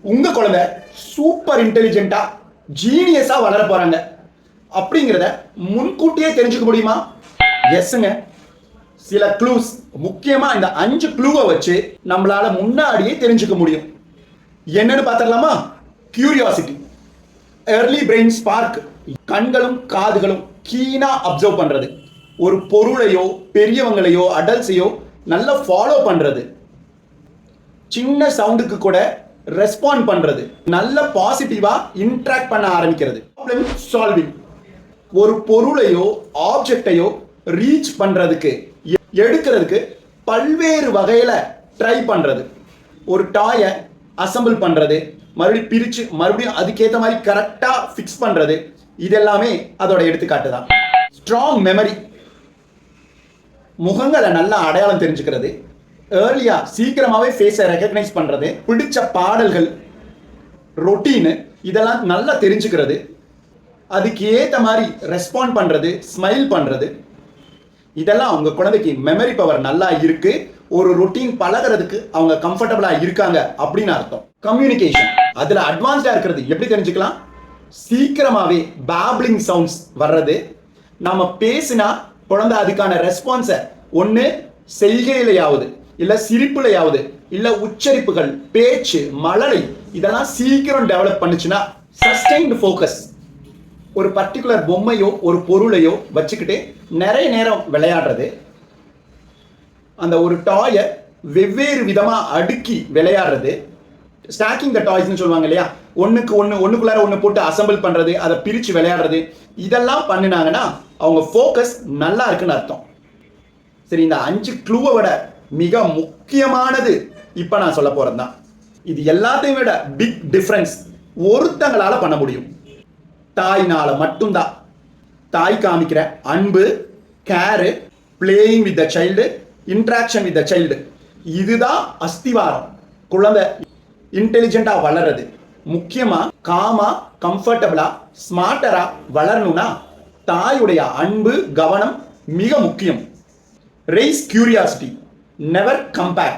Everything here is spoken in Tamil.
உங்க குழந்தை சூப்பர் இன்டெலிஜென்ட்டா ஜீனியஸா வளர போறாங்க அப்படிங்கிறத முன்கூட்டியே தெரிஞ்சுக்க முடியுமா? எஸ்ங்க. சில க்ளூஸ், முக்கியமா இந்த 5 க்ளூவை வச்சு நம்மளால முன்னாடியே தெரிஞ்சுக்க முடியும். என்னன்னு பார்த்துடலாமா? கியூரியாசிட்டி, ஏர்லி பிரெயின் ஸ்பார்க், கண்களும் காதுகளும் கீனா அப்சர்வ் பண்றது, ஒரு பொருளையோ பெரியவங்களையோ அடல்ட்ஸையோ நல்லா ஃபாலோ பண்றது, சின்ன சவுண்டுக்கு கூட ரெஸ்பாண்ட் பண்றது, நல்ல பாசிட்டிவா இன்டராக்ட் பண்ண ஆரம்பிக்கிறது, ப்ராப்ளம் சால்விங், ஒரு பொருளையோ ஆப்ஜெக்டையோ ரீச் பண்றதுக்கு எடுக்கிறதுக்கு பல்வேறு வகையில ட்ரை பண்றது, ஒரு டாயை அசம்பிள் பண்றது, மறுபடியும் பிரிச்சு மறுபடியும் அதுக்கேற்ற மாதிரி கரெக்டா ஃபிக்ஸ் பண்றது, இதெல்லாமே அதோட எடுத்துக்காட்டு தான். ஸ்ட்ராங் மெமரி, முகங்களை நல்லா அடையாளம் தெரிஞ்சுக்கிறது, ஏர்லியா சீக்கிரமாவே ஃபேஸை ரெகக்னைஸ் பண்றது, பிடிச்ச பாடல்கள், ரொட்டீனு இதெல்லாம் நல்லா தெரிஞ்சுக்கிறது, அதுக்கு ஏற்ற மாதிரி ரெஸ்பாண்ட் பண்றது, ஸ்மைல் பண்றது, இதெல்லாம் அவங்க குழந்தைக்கு மெமரி பவர் நல்லா இருக்கு, ஒரு ரொட்டீன் பழகிறதுக்கு அவங்க கம்ஃபர்டபுளா இருக்காங்க அப்படின்னு அர்த்தம். கம்யூனிகேஷன், அதுல அட்வான்ஸ்டா இருக்கிறது எப்படி தெரிஞ்சுக்கலாம்? சீக்கிரமாவே பேப்ளிங் சவுண்ட்ஸ் வர்றது, நம்ம பேசினா குழந்தை அதுக்கான ரெஸ்பான்ஸை ஒன்று செய்கையிலையாவது இல்ல சிரிப்புலையாவது இல்ல உச்சரிப்புகள், பேச்சு, மழலை இதெல்லாம் சீக்கிரம் டெவலப் பண்ணுச்சுன்னா. சஸ்டைன்டு ஃபோக்கஸ், ஒரு பர்டிகுலர் பொம்மையோ ஒரு பொருளையோ வச்சுக்கிட்டு நிறைய நேரம் விளையாடுறது, அந்த ஒரு டாயை வெவ்வேறு விதமா அடுக்கி விளையாடுறது, ஸ்டாக்கிங் த டாய்ஸ்னு சொல்லுவாங்க இல்லையா, ஒண்ணுக்குள்ளார ஒன்று போட்டு அசம்பிள் பண்றது, அதை பிரிச்சு விளையாடுறது, இதெல்லாம் பண்ணினாங்கன்னா அவங்க ஃபோக்கஸ் நல்லா இருக்குன்னு அர்த்தம். சரி, இந்த 5 க்ளூவை விட மிக முக்கியமானது இப்ப நான் சொல்ல போறது தான். இது எல்லாத்தையும் விட பிக் டிஃபரன்ஸ் ஒருத்தங்களால பண்ண முடியும். தாய்னால மட்டும்தான். தாய் காமிக்கிற அன்பு, care, playing with the child, interaction with the child, இதுதான் அஸ்திவாரம் குழந்தை இன்டெலிஜென்ட்டா வளர்றது. முக்கியமா காமா, கம்ஃபர்டபுளா, ஸ்மார்ட்டரா வளரணும்னா தாயுடைய அன்பு, கவனம் மிக முக்கியம். Raise curiosity, never compare.